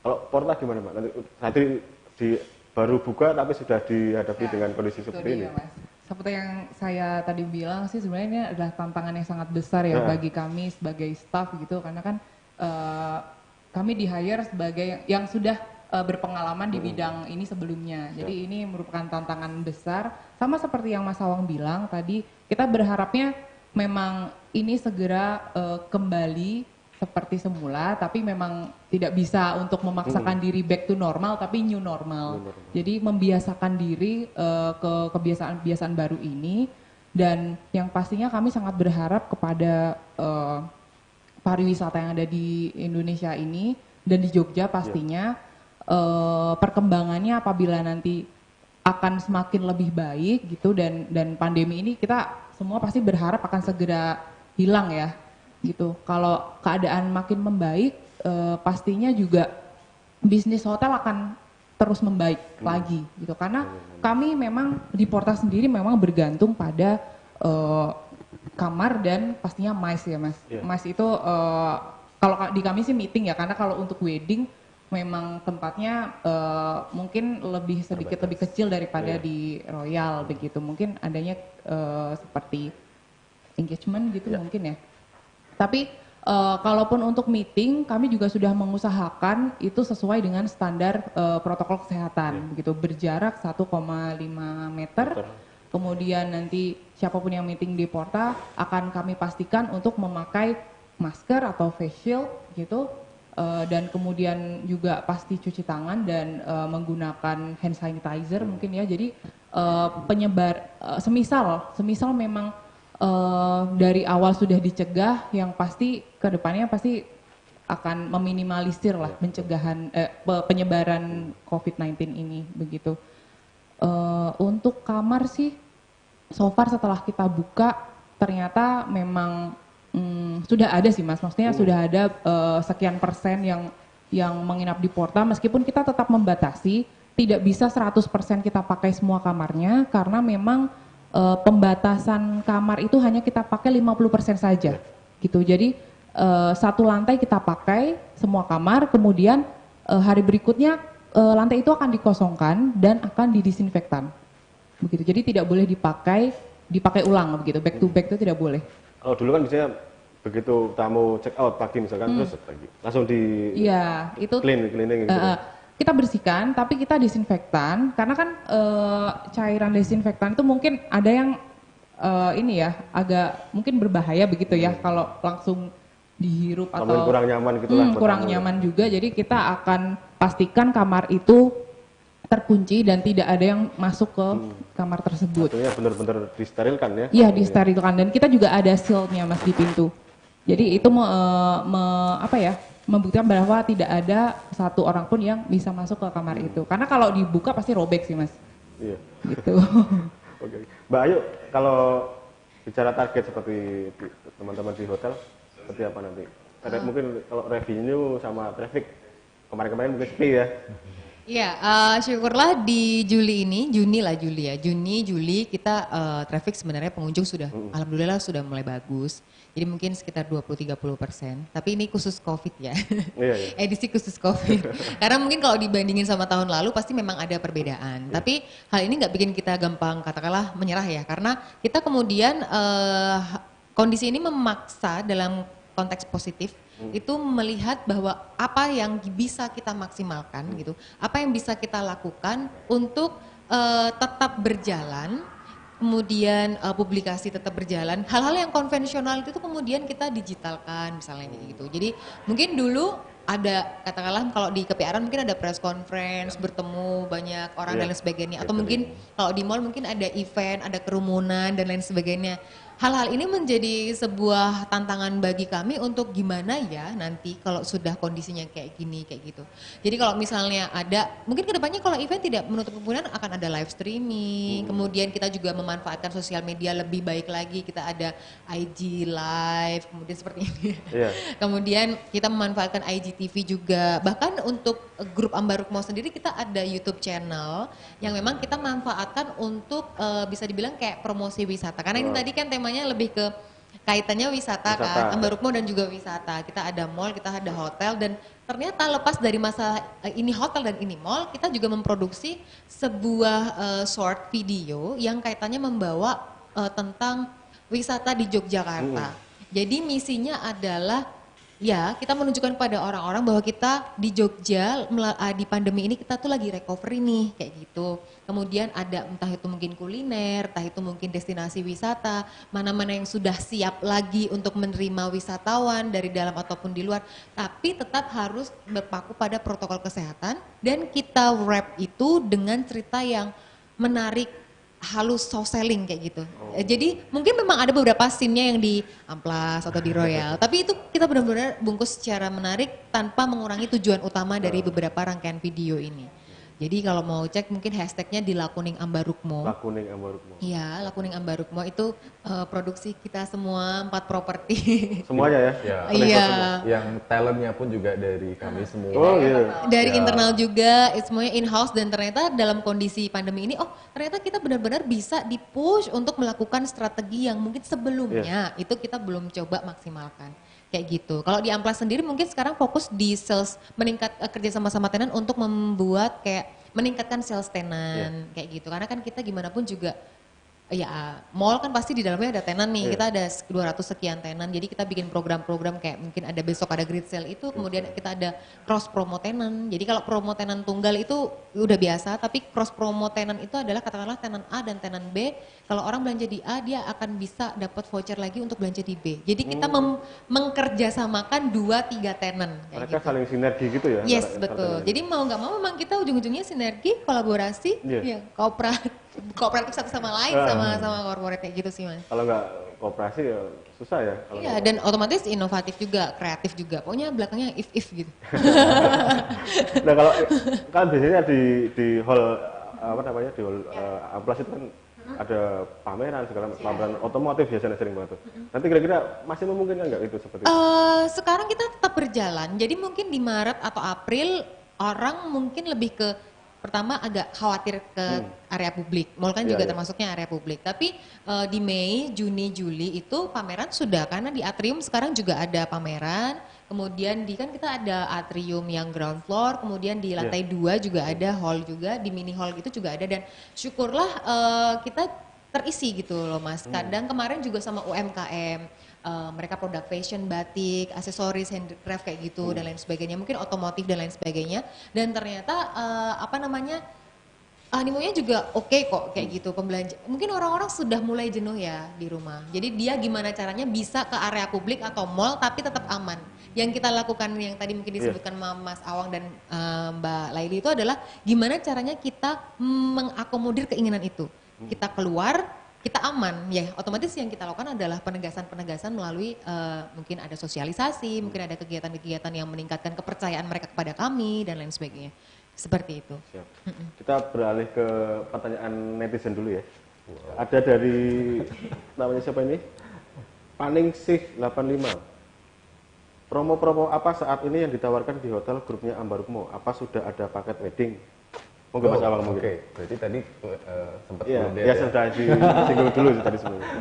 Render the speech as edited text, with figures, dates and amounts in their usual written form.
Kalau Porta gimana Pak? Nanti baru buka tapi sudah dihadapi dengan kondisi seperti ini. Mas. Seperti yang saya tadi bilang sih sebenarnya ini adalah tantangan yang sangat besar ya bagi kami sebagai staff gitu karena kan kami di hire sebagai yang sudah berpengalaman di bidang ini sebelumnya. Jadi ini merupakan tantangan besar. Sama seperti yang Mas Awang bilang tadi, kita berharapnya memang ini segera kembali seperti semula, tapi memang tidak bisa untuk memaksakan diri back to normal, tapi new normal. Jadi membiasakan diri ke kebiasaan-kebiasaan baru ini, dan yang pastinya kami sangat berharap kepada pariwisata yang ada di Indonesia ini dan di Jogja pastinya perkembangannya apabila nanti akan semakin lebih baik gitu dan pandemi ini kita semua pasti berharap akan segera hilang ya. Gitu. Kalau keadaan makin membaik, pastinya juga bisnis hotel akan terus membaik lagi, gitu. Karena kami memang di Porta sendiri memang bergantung pada kamar dan pastinya MICE ya Mas. MICE itu kalau di kami sih meeting ya, karena kalau untuk wedding memang tempatnya mungkin sedikit lebih kecil daripada di Royal begitu. Mungkin adanya seperti engagement gitu mungkin ya. Tapi kalaupun untuk meeting, kami juga sudah mengusahakan itu sesuai dengan standar protokol kesehatan, begitu berjarak 1,5 meter. Kemudian nanti siapapun yang meeting di Porta akan kami pastikan untuk memakai masker atau face shield, gitu. Dan kemudian juga pasti cuci tangan dan menggunakan hand sanitizer mungkin ya. Jadi semisal memang dari awal sudah dicegah, yang pasti kedepannya pasti akan meminimalisir lah penyebaran COVID-19 ini begitu. Untuk kamar sih, so far setelah kita buka ternyata memang sudah ada sih Mas, maksudnya sudah ada sekian persen yang menginap di Porta, meskipun kita tetap membatasi, tidak bisa 100% kita pakai semua kamarnya karena memang pembatasan kamar itu hanya kita pakai 50% saja gitu. Jadi satu lantai kita pakai semua kamar, kemudian hari berikutnya lantai itu akan dikosongkan dan akan didisinfektan begitu. Jadi tidak boleh dipakai ulang begitu, back to back itu tidak boleh. Kalau dulu kan biasanya begitu tamu check out pagi misalkan terus langsung di cleaning gitu. Kita bersihkan, tapi kita disinfektan karena kan cairan desinfektan itu mungkin ada yang ini ya agak mungkin berbahaya begitu ya kalau langsung dihirup atau kurang nyaman gitu lah. Kurang nyaman juga, jadi kita akan pastikan kamar itu terkunci dan tidak ada yang masuk ke kamar tersebut. Artinya benar-benar disterilkan ya? Iya, disterilkan, dan kita juga ada seal-nya Mas di pintu. Jadi itu membuktikan bahwa tidak ada satu orang pun yang bisa masuk ke kamar itu. Karena kalau dibuka pasti robek sih Mas. Iya. Gitu. Oke. Mbak Ayu, kalau bicara target seperti teman-teman di hotel, seperti apa nanti? Mungkin kalau revenue sama traffic, kemarin-kemarin mungkin sepi ya? Iya, syukurlah di Juli, Juli kita traffic sebenarnya pengunjung sudah, alhamdulillah sudah mulai bagus. Jadi mungkin sekitar 20-30%, tapi ini khusus COVID ya, edisi khusus COVID. Karena mungkin kalau dibandingin sama tahun lalu pasti memang ada perbedaan. Tapi hal ini nggak bikin kita gampang katakanlah menyerah ya, karena kita kemudian kondisi ini memaksa dalam konteks positif itu melihat bahwa apa yang bisa kita maksimalkan gitu, apa yang bisa kita lakukan untuk tetap berjalan, kemudian publikasi tetap berjalan, hal-hal yang konvensional itu kemudian kita digitalkan misalnya gitu. Jadi mungkin dulu ada katakanlah kalau di KPR mungkin ada press conference, bertemu banyak orang dan lain sebagainya, atau mungkin kalau di mall mungkin ada event, ada kerumunan dan lain sebagainya. Hal-hal ini menjadi sebuah tantangan bagi kami untuk gimana ya nanti kalau sudah kondisinya kayak gini, kayak gitu. Jadi kalau misalnya ada, mungkin kedepannya kalau event tidak menutup kemungkinan akan ada live streaming, kemudian kita juga memanfaatkan sosial media lebih baik lagi, kita ada IG live, kemudian seperti ini. Kemudian kita memanfaatkan IGTV juga, bahkan untuk grup Ambarukmo sendiri kita ada YouTube channel yang memang kita manfaatkan untuk bisa dibilang kayak promosi wisata. Karena ini tadi kan temanya lebih ke kaitannya wisata kan, Ambarukmo dan juga wisata. Kita ada mall, kita ada hotel, dan ternyata lepas dari masalah ini hotel dan ini mall, kita juga memproduksi sebuah short video yang kaitannya membawa tentang wisata di Yogyakarta. Jadi misinya adalah ya kita menunjukkan pada orang-orang bahwa kita di Jogja di pandemi ini kita tuh lagi recovery nih kayak gitu. Kemudian ada entah itu mungkin kuliner, entah itu mungkin destinasi wisata, mana-mana yang sudah siap lagi untuk menerima wisatawan dari dalam ataupun di luar, tapi tetap harus berpaku pada protokol kesehatan dan kita wrap itu dengan cerita yang menarik, halus, soft selling kayak gitu. Jadi mungkin memang ada beberapa scene-nya yang di Amplas atau di Royal, tapi itu kita benar-benar bungkus secara menarik tanpa mengurangi tujuan utama dari beberapa rangkaian video ini. Jadi kalau mau cek mungkin hashtagnya di Lakuning Ambarukmo. Lakuning Ambarukmo. Iya, Lakuning Ambarukmo itu produksi kita semua 4 properti. Semuanya ya? Ya, Iya. yang talentnya pun juga dari kami semua. Oh iya. Dari Ya. internal juga, semuanya in-house, dan ternyata dalam kondisi pandemi ini, oh ternyata kita benar-benar bisa di-push untuk melakukan strategi yang mungkin sebelumnya itu kita belum coba maksimalkan. Kayak gitu. Kalau di Amplas sendiri mungkin sekarang fokus di sales, meningkat kerja sama tenan untuk membuat kayak meningkatkan sales tenan kayak gitu. Karena kan kita gimana pun juga ya mall kan pasti di dalamnya ada tenan nih, kita ada 200 sekian tenan, jadi kita bikin program-program kayak mungkin ada besok ada grid sale itu, kemudian kita ada cross promo tenan. Jadi kalau promo tenan tunggal itu udah biasa, tapi cross promo tenan itu adalah katakanlah tenan A dan tenan B, kalau orang belanja di A dia akan bisa dapat voucher lagi untuk belanja di B. Jadi kita mengkerjasamakan 2-3 tenan kayak Mereka gitu. saling sinergi gitu ya? Yes, antara betul. tenan. Jadi mau nggak mau memang kita ujung-ujungnya sinergi, kolaborasi, ya kooperatif satu sama lain, sama corporate kayak gitu sih Mas. Kalau nggak kooperasi ya susah ya? Kalau Iya, dan otomatis inovatif juga, kreatif juga. Pokoknya belakangnya if gitu. Nah kalau kan biasanya di hall apa namanya di hall Amplas itu kan ada pameran segala pameran otomotif biasanya sering banget tuh. Nanti kira-kira masih memungkinkan nggak itu seperti itu? Sekarang kita tetap berjalan. Jadi mungkin di Maret atau April orang mungkin lebih ke pertama agak khawatir ke area publik. Mall kan juga termasuknya area publik. Tapi di Mei, Juni, Juli itu pameran sudah, karena di atrium sekarang juga ada pameran. Kemudian kan kita ada atrium yang ground floor, kemudian di lantai 2 juga ada hall juga, di mini hall itu juga ada, dan syukurlah kita terisi gitu loh Mas. Kadang kemarin juga sama UMKM, mereka produk fashion, batik, aksesoris, handicraft kayak gitu dan lain sebagainya, mungkin otomotif dan lain sebagainya, dan ternyata animonya juga oke kok kayak gitu. Pembelanja mungkin orang-orang sudah mulai jenuh ya di rumah, jadi dia gimana caranya bisa ke area publik atau mall tapi tetap aman. Yang kita lakukan yang tadi mungkin disebutkan Mas Awang dan Mbak Laili itu adalah gimana caranya kita mengakomodir keinginan itu. Kita keluar, kita aman, ya otomatis yang kita lakukan adalah penegasan-penegasan melalui mungkin ada sosialisasi, mungkin ada kegiatan-kegiatan yang meningkatkan kepercayaan mereka kepada kami dan lain sebagainya. Seperti itu. Siap. Kita beralih ke pertanyaan netizen dulu ya. Ada dari namanya siapa ini? Paningsih 85. Promo-promo apa saat ini yang ditawarkan di hotel grupnya Ambarukmo? Apa sudah ada paket wedding? Monggo Mas Awang mungkin. Oke, berarti tadi sempat Iya, belum ya sudah disinggung dulu tadi sebelumnya.